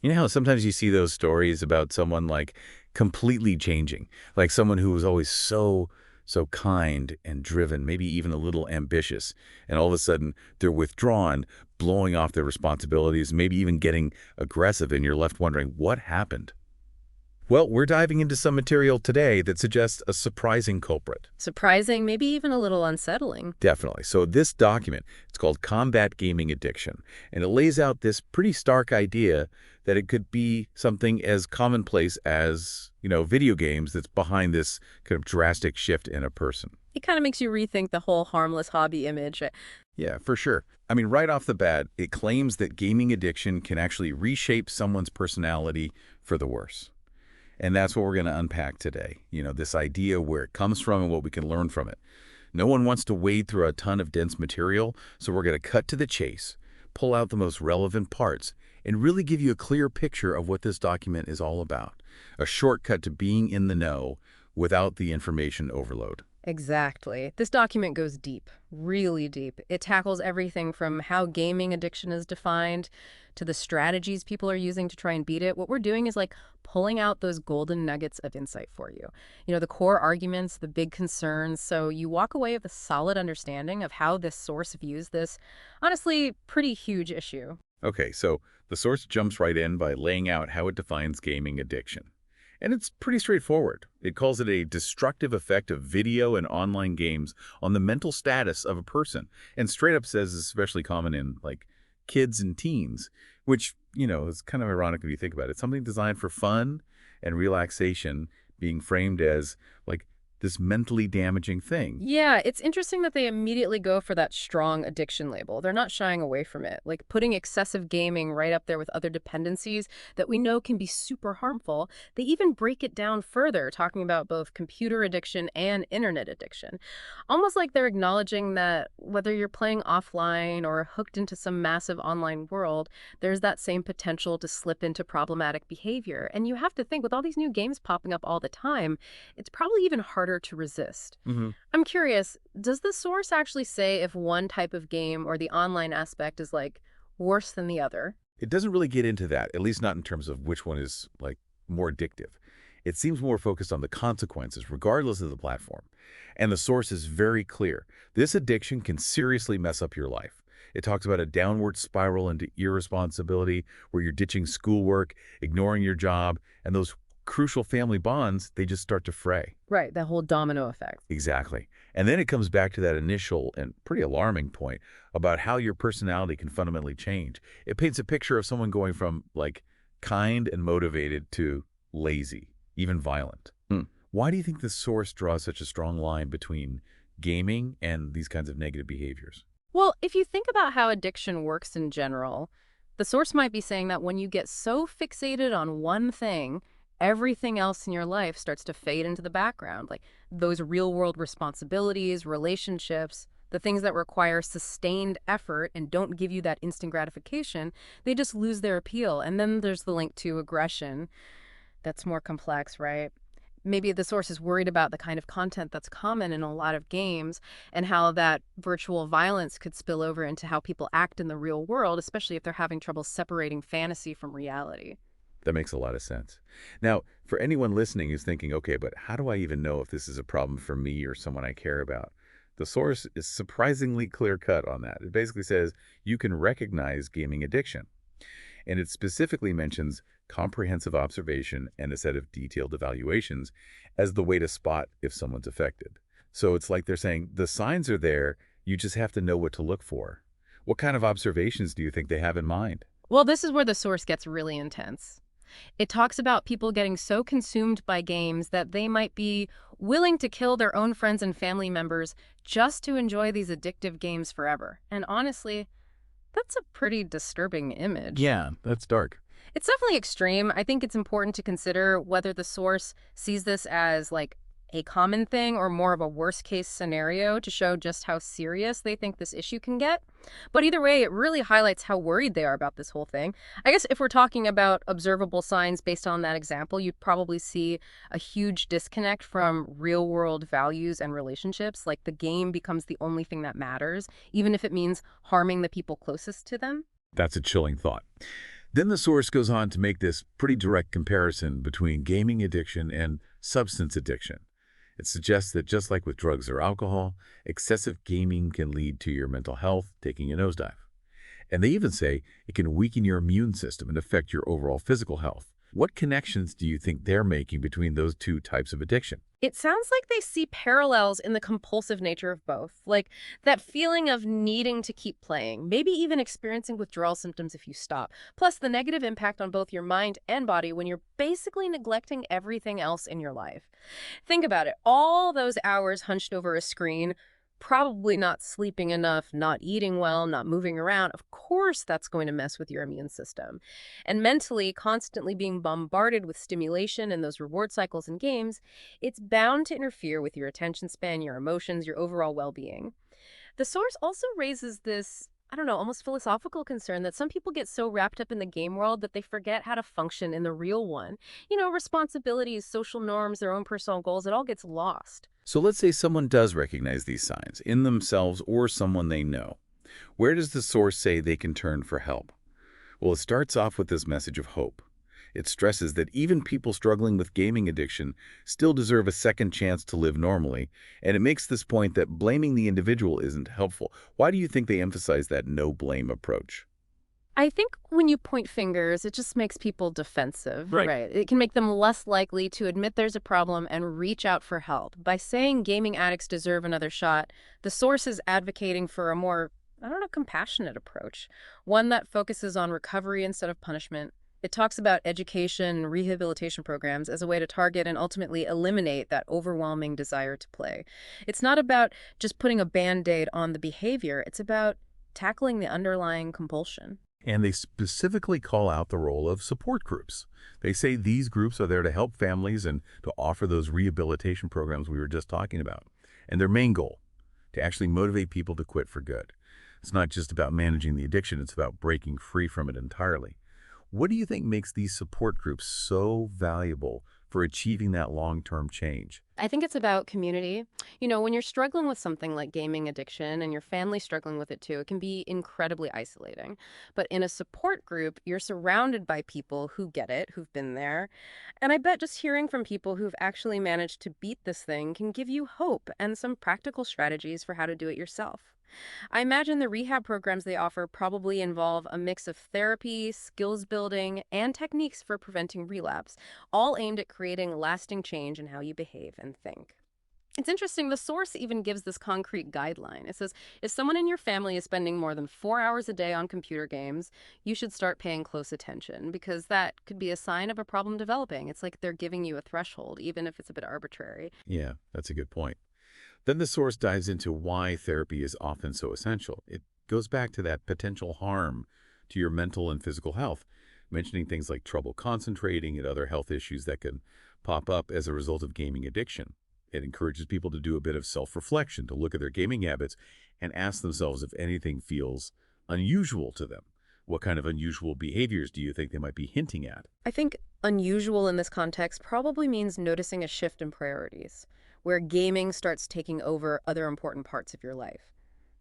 You know how sometimes you see those stories about someone like completely changing, like someone who was always so kind and driven, maybe even a little ambitious, and all of a sudden they're withdrawn, blowing off their responsibilities, maybe even getting aggressive, and you're left wondering what happened. Well, we're diving into some material today that suggests a surprising culprit. Surprising, maybe even a little unsettling. Definitely. So this document, it's called Combat Gaming Addiction, and it lays out this pretty stark idea that it could be something as commonplace as, video games that's behind this kind of drastic shift in a person. It kind of makes you rethink the whole harmless hobby image. Yeah, for sure. I mean, right off the bat, it claims that gaming addiction can actually reshape someone's personality for the worse. And that's what we're going to unpack today. This idea where it comes from and what we can learn from it. No one wants to wade through a ton of dense material, so we're going to cut to the chase, pull out the most relevant parts, and really give you a clear picture of what this document is all about. A shortcut to being in the know without the information overload. Exactly. This document goes deep, really deep. It tackles everything from how gaming addiction is defined to the strategies people are using to try and beat it. What we're doing is like pulling out those golden nuggets of insight for you. The core arguments, the big concerns, so you walk away with a solid understanding of how this source views this, honestly, pretty huge issue. Okay, so the source jumps right in by laying out how it defines gaming addiction. And it's pretty straightforward. It calls it a destructive effect of video and online games on the mental status of a person. And straight up says it's especially common in, like, kids and teens, which, is kind of ironic if you think about it. Something designed for fun and relaxation being framed as, like, this mentally damaging thing. Yeah, it's interesting that they immediately go for that strong addiction label. They're not shying away from it, like putting excessive gaming right up there with other dependencies that we know can be super harmful. They even break it down further, talking about both computer addiction and internet addiction. Almost like they're acknowledging that whether you're playing offline or hooked into some massive online world, there's that same potential to slip into problematic behavior. And you have to think, with all these new games popping up all the time, it's probably even harder to resist. hmm I'm curious, does the source actually say if one type of game or the online aspect is like worse than the other? It doesn't really get into that, at least not in terms of which one is, like, more addictive. It seems more focused on the consequences, regardless of the platform. And the source is very clear. This addiction can seriously mess up your life. It talks about a downward spiral into irresponsibility where you're ditching schoolwork, ignoring your job, and those crucial family bonds, they just start to fray. Right, that whole domino effect. Exactly. And then it comes back to that initial and pretty alarming point about how your personality can fundamentally change. It paints a picture of someone going from, like, kind and motivated to lazy, even violent. Why do you think the source draws such a strong line between gaming and these kinds of negative behaviors? Well, if you think about how addiction works in general, the source might be saying that when you get so fixated on one thing, everything else in your life starts to fade into the background. Like those real world responsibilities, relationships, the things that require sustained effort and don't give you that instant gratification, they just lose their appeal. And then there's the link to aggression that's more complex, right? Maybe the source is worried about the kind of content that's common in a lot of games and how that virtual violence could spill over into how people act in the real world, especially if they're having trouble separating fantasy from reality. That makes a lot of sense. Now, for anyone listening who's thinking, okay, but how do I even know if this is a problem for me or someone I care about? The source is surprisingly clear cut on that. It basically says you can recognize gaming addiction. And it specifically mentions comprehensive observation and a set of detailed evaluations as the way to spot if someone's affected. So it's like they're saying the signs are there, you just have to know what to look for. What kind of observations do you think they have in mind? Well, this is where the source gets really intense. It talks about people getting so consumed by games that they might be willing to kill their own friends and family members just to enjoy these addictive games forever. And honestly, that's a pretty disturbing image. Yeah, that's dark. It's definitely extreme. I think it's important to consider whether the source sees this as like a common thing or more of a worst case scenario to show just how serious they think this issue can get. But either way, it really highlights how worried they are about this whole thing. I guess if we're talking about observable signs based on that example, you'd probably see a huge disconnect from real world values and relationships. Like the game becomes the only thing that matters, even if it means harming the people closest to them. That's a chilling thought. Then the source goes on to make this pretty direct comparison between gaming addiction and substance addiction. It suggests that just like with drugs or alcohol, excessive gaming can lead to your mental health taking a nosedive. And they even say it can weaken your immune system and affect your overall physical health. What connections do you think they're making between those two types of addiction? It sounds like they see parallels in the compulsive nature of both, like that feeling of needing to keep playing, maybe even experiencing withdrawal symptoms if you stop, plus the negative impact on both your mind and body when you're basically neglecting everything else in your life. Think about it. All those hours hunched over a screen, probably not sleeping enough, not eating well, not moving around. Of course, that's going to mess with your immune system. And mentally, constantly being bombarded with stimulation and those reward cycles in games, it's bound to interfere with your attention span, your emotions, your overall well-being. The source also raises this, I don't know, almost philosophical concern that some people get so wrapped up in the game world that they forget how to function in the real one. Responsibilities, social norms, their own personal goals, it all gets lost. So let's say someone does recognize these signs in themselves or someone they know. Where does the source say they can turn for help? Well, it starts off with this message of hope. It stresses that even people struggling with gaming addiction still deserve a second chance to live normally, and it makes this point that blaming the individual isn't helpful. Why do you think they emphasize that no-blame approach? I think when you point fingers, it just makes people defensive, Right. right? It can make them less likely to admit there's a problem and reach out for help. By saying gaming addicts deserve another shot, the source is advocating for a more, I don't know, compassionate approach, one that focuses on recovery instead of punishment. It talks about education and rehabilitation programs as a way to target and ultimately eliminate that overwhelming desire to play. It's not about just putting a Band-Aid on the behavior. It's about tackling the underlying compulsion. And they specifically call out the role of support groups. They say these groups are there to help families and to offer those rehabilitation programs we were just talking about. And their main goal, to actually motivate people to quit for good. It's not just about managing the addiction, it's about breaking free from it entirely. What do you think makes these support groups so valuable for achieving that long-term change? I think it's about community. When you're struggling with something like gaming addiction and your family's struggling with it too, it can be incredibly isolating. But in a support group, you're surrounded by people who get it, who've been there. And I bet just hearing from people who've actually managed to beat this thing can give you hope and some practical strategies for how to do it yourself. I imagine the rehab programs they offer probably involve a mix of therapy, skills building, and techniques for preventing relapse, all aimed at creating lasting change in how you behave and think. It's interesting, the source even gives this concrete guideline. It says, if someone in your family is spending more than 4 hours a day on computer games, you should start paying close attention because that could be a sign of a problem developing. It's like they're giving you a threshold, even if it's a bit arbitrary. Yeah, that's a good point. Then the source dives into why therapy is often so essential. It goes back to that potential harm to your mental and physical health, mentioning things like trouble concentrating and other health issues that can pop up as a result of gaming addiction. It encourages people to do a bit of self-reflection, to look at their gaming habits and ask themselves if anything feels unusual to them. What kind of unusual behaviors do you think they might be hinting at? I think unusual in this context probably means noticing a shift in priorities, where gaming starts taking over other important parts of your life.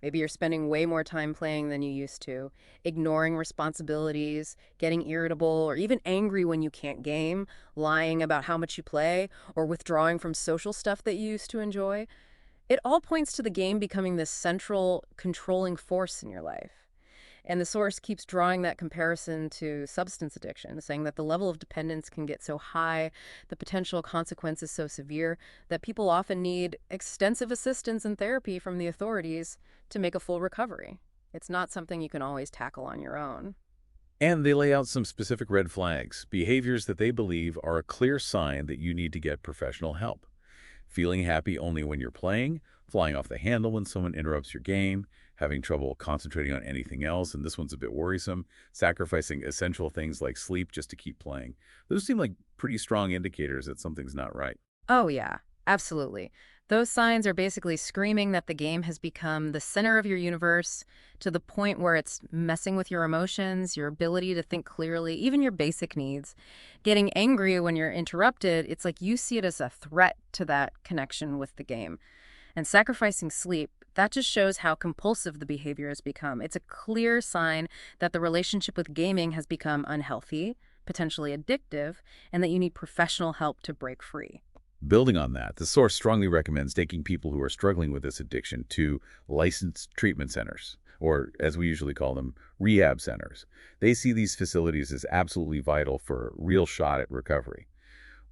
Maybe you're spending way more time playing than you used to, ignoring responsibilities, getting irritable, or even angry when you can't game, lying about how much you play, or withdrawing from social stuff that you used to enjoy. It all points to the game becoming this central, controlling force in your life. And the source keeps drawing that comparison to substance addiction, saying that the level of dependence can get so high, the potential consequences so severe, that people often need extensive assistance and therapy from the authorities to make a full recovery. It's not something you can always tackle on your own. And they lay out some specific red flags, behaviors that they believe are a clear sign that you need to get professional help. Feeling happy only when you're playing, flying off the handle when someone interrupts your game, having trouble concentrating on anything else, and this one's a bit worrisome, sacrificing essential things like sleep just to keep playing. Those seem like pretty strong indicators that something's not right. Oh, yeah, absolutely. Those signs are basically screaming that the game has become the center of your universe to the point where it's messing with your emotions, your ability to think clearly, even your basic needs. Getting angry when you're interrupted, it's like you see it as a threat to that connection with the game. And sacrificing sleep, That just shows how compulsive the behavior has become. It's a clear sign that the relationship with gaming has become unhealthy, potentially addictive, and that you need professional help to break free. Building on that, the source strongly recommends taking people who are struggling with this addiction to licensed treatment centers, or as we usually call them, rehab centers. They see these facilities as absolutely vital for a real shot at recovery.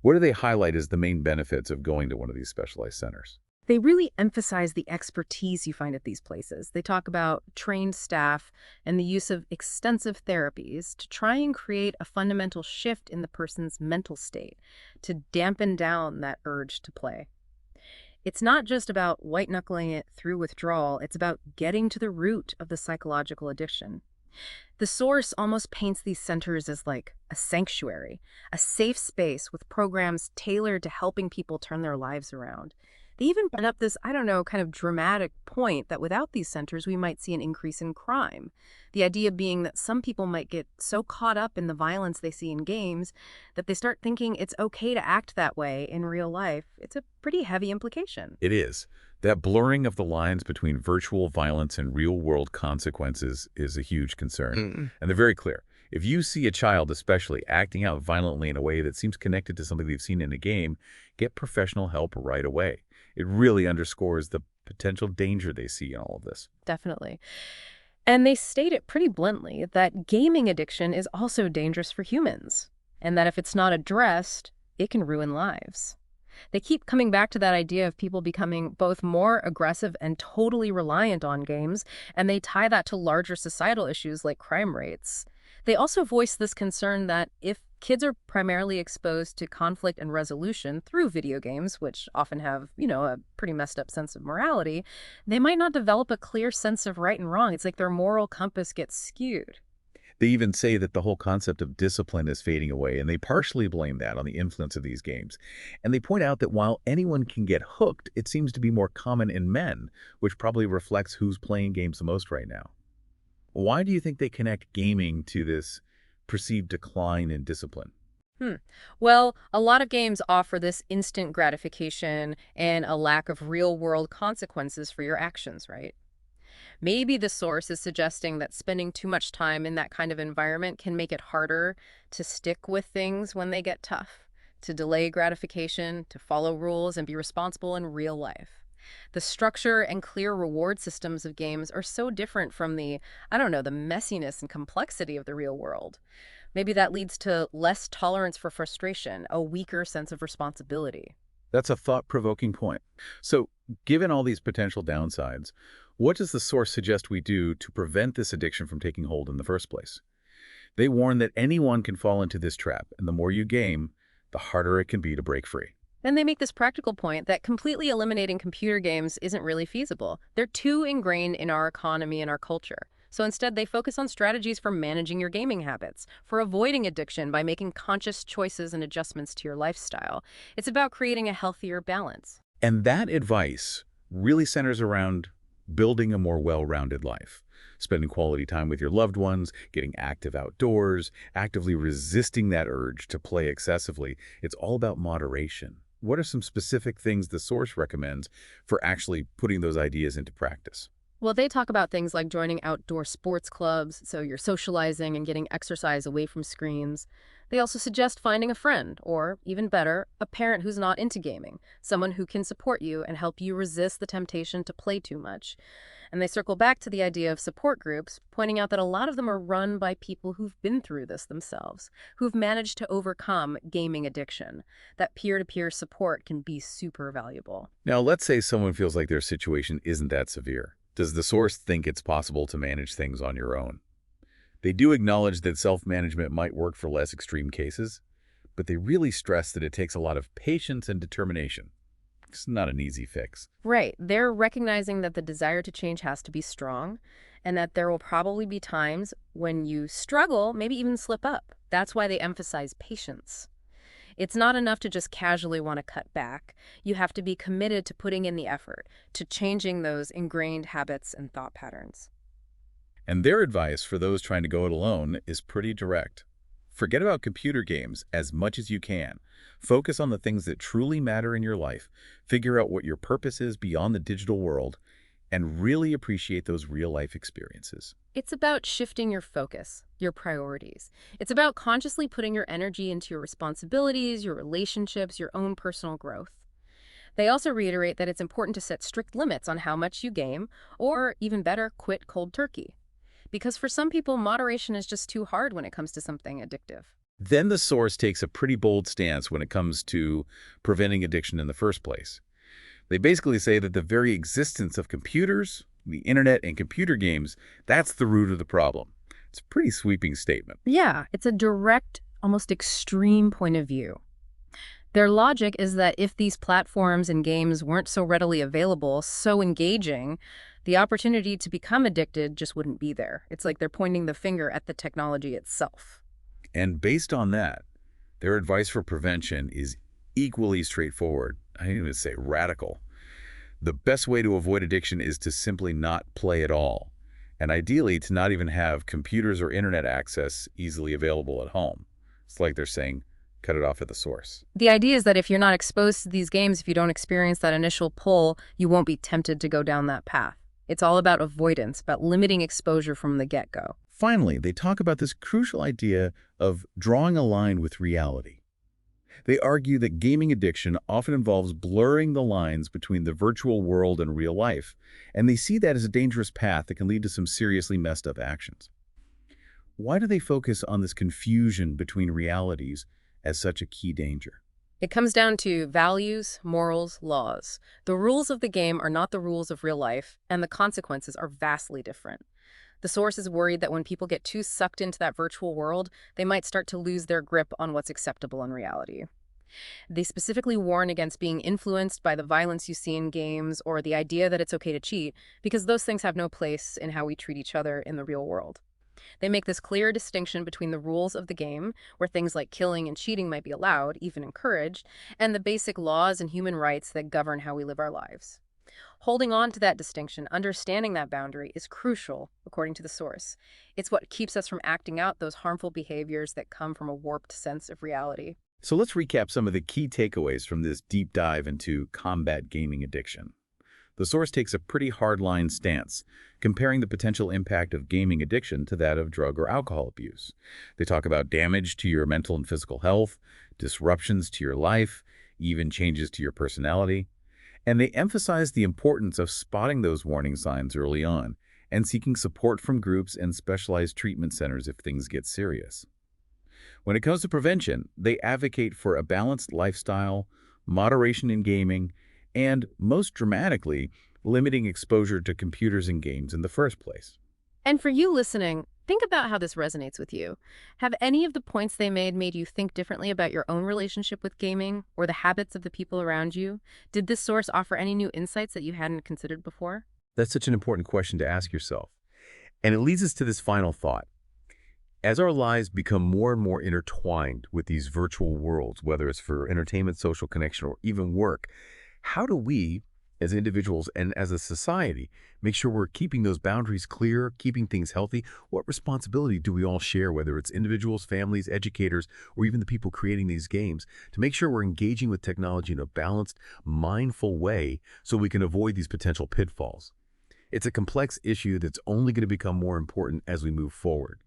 What do they highlight as the main benefits of going to one of these specialized centers? They really emphasize the expertise you find at these places. They talk about trained staff and the use of extensive therapies to try and create a fundamental shift in the person's mental state, to dampen down that urge to play. It's not just about white knuckling it through withdrawal, it's about getting to the root of the psychological addiction. The source almost paints these centers as like a sanctuary, a safe space with programs tailored to helping people turn their lives around. They even bring up this, I don't know, kind of dramatic point that without these centers, we might see an increase in crime. The idea being that some people might get so caught up in the violence they see in games that they start thinking it's okay to act that way in real life. It's a pretty heavy implication. It is. That blurring of the lines between virtual violence and real-world consequences is a huge concern. And they're very clear. If you see a child especially acting out violently in a way that seems connected to something they've seen in a game, get professional help right away. It really underscores the potential danger they see in all of this. Definitely. And they state it pretty bluntly that gaming addiction is also dangerous for humans, and that if it's not addressed, it can ruin lives. They keep coming back to that idea of people becoming both more aggressive and totally reliant on games, and they tie that to larger societal issues like crime rates. They also voice this concern that if kids are primarily exposed to conflict and resolution through video games, which often have, a pretty messed up sense of morality, they might not develop a clear sense of right and wrong. It's like their moral compass gets skewed. They even say that the whole concept of discipline is fading away, and they partially blame that on the influence of these games. And they point out that while anyone can get hooked, it seems to be more common in men, which probably reflects who's playing games the most right now. Why do you think they connect gaming to this perceived decline in discipline? Well, a lot of games offer this instant gratification and a lack of real-world consequences for your actions, right? Maybe the source is suggesting that spending too much time in that kind of environment can make it harder to stick with things when they get tough, to delay gratification, to follow rules, and be responsible in real life. The structure and clear reward systems of games are so different from the, I don't know, the messiness and complexity of the real world. Maybe that leads to less tolerance for frustration, a weaker sense of responsibility. That's a thought-provoking point. So, given all these potential downsides, what does the source suggest we do to prevent this addiction from taking hold in the first place? They warn that anyone can fall into this trap, and the more you game, the harder it can be to break free. And they make this practical point that completely eliminating computer games isn't really feasible. They're too ingrained in our economy and our culture. So instead, they focus on strategies for managing your gaming habits, for avoiding addiction by making conscious choices and adjustments to your lifestyle. It's about creating a healthier balance. And that advice really centers around building a more well-rounded life, spending quality time with your loved ones, getting active outdoors, actively resisting that urge to play excessively. It's all about moderation. What are some specific things the source recommends for actually putting those ideas into practice? Well, they talk about things like joining outdoor sports clubs, so you're socializing and getting exercise away from screens. They also suggest finding a friend, or even better, a parent who's not into gaming, someone who can support you and help you resist the temptation to play too much. And they circle back to the idea of support groups, pointing out that a lot of them are run by people who've been through this themselves, who've managed to overcome gaming addiction. That peer-to-peer support can be super valuable. Now, let's say someone feels like their situation isn't that severe. Does the source think it's possible to manage things on your own? They do acknowledge that self-management might work for less extreme cases, but they really stress that it takes a lot of patience and determination. It's not an easy fix. Right. They're recognizing that the desire to change has to be strong, and that there will probably be times when you struggle, maybe even slip up. That's why they emphasize patience. It's not enough to just casually want to cut back. You have to be committed to putting in the effort, to changing those ingrained habits and thought patterns. And their advice for those trying to go it alone is pretty direct. Forget about computer games as much as you can. Focus on the things that truly matter in your life. Figure out what your purpose is beyond the digital world, and really appreciate those real-life experiences. It's about shifting your focus, your priorities. It's about consciously putting your energy into your responsibilities, your relationships, your own personal growth. They also reiterate that it's important to set strict limits on how much you game, or even better, quit cold turkey. Because for some people, moderation is just too hard when it comes to something addictive. Then the source takes a pretty bold stance when it comes to preventing addiction in the first place. They basically say that the very existence of computers, the internet, and computer games, that's the root of the problem. It's a pretty sweeping statement. Yeah, it's a direct, almost extreme point of view. Their logic is that if these platforms and games weren't so readily available, so engaging, the opportunity to become addicted just wouldn't be there. It's like they're pointing the finger at the technology itself. And based on that, their advice for prevention is equally straightforward. I didn't even say radical. The best way to avoid addiction is to simply not play at all, and ideally to not even have computers or internet access easily available at home. It's like they're saying, cut it off at the source. The idea is that if you're not exposed to these games, if you don't experience that initial pull, you won't be tempted to go down that path. It's all about avoidance, about limiting exposure from the get-go. Finally, they talk about this crucial idea of drawing a line with reality. They argue that gaming addiction often involves blurring the lines between the virtual world and real life, and they see that as a dangerous path that can lead to some seriously messed up actions. Why do they focus on this confusion between realities as such a key danger? It comes down to values, morals, laws. The rules of the game are not the rules of real life, and the consequences are vastly different. The source is worried that when people get too sucked into that virtual world, they might start to lose their grip on what's acceptable in reality. They specifically warn against being influenced by the violence you see in games or the idea that it's okay to cheat, because those things have no place in how we treat each other in the real world. They make this clear distinction between the rules of the game, where things like killing and cheating might be allowed, even encouraged, and the basic laws and human rights that govern how we live our lives. Holding on to that distinction, understanding that boundary, is crucial, according to the source. It's what keeps us from acting out those harmful behaviors that come from a warped sense of reality. So let's recap some of the key takeaways from this deep dive into combat gaming addiction. The source takes a pretty hardline stance, comparing the potential impact of gaming addiction to that of drug or alcohol abuse. They talk about damage to your mental and physical health, disruptions to your life, even changes to your personality. And they emphasize the importance of spotting those warning signs early on and seeking support from groups and specialized treatment centers if things get serious. When it comes to prevention, they advocate for a balanced lifestyle, moderation in gaming, and, most dramatically, limiting exposure to computers and games in the first place. And for you listening, think about how this resonates with you. Have any of the points they made you think differently about your own relationship with gaming or the habits of the people around you? Did this source offer any new insights that you hadn't considered before? That's such an important question to ask yourself. And it leads us to this final thought. As our lives become more and more intertwined with these virtual worlds, whether it's for entertainment, social connection, or even work, how do we, as individuals and as a society, make sure we're keeping those boundaries clear, keeping things healthy? What responsibility do we all share, whether it's individuals, families, educators, or even the people creating these games, to make sure we're engaging with technology in a balanced, mindful way so we can avoid these potential pitfalls? It's a complex issue that's only going to become more important as we move forward.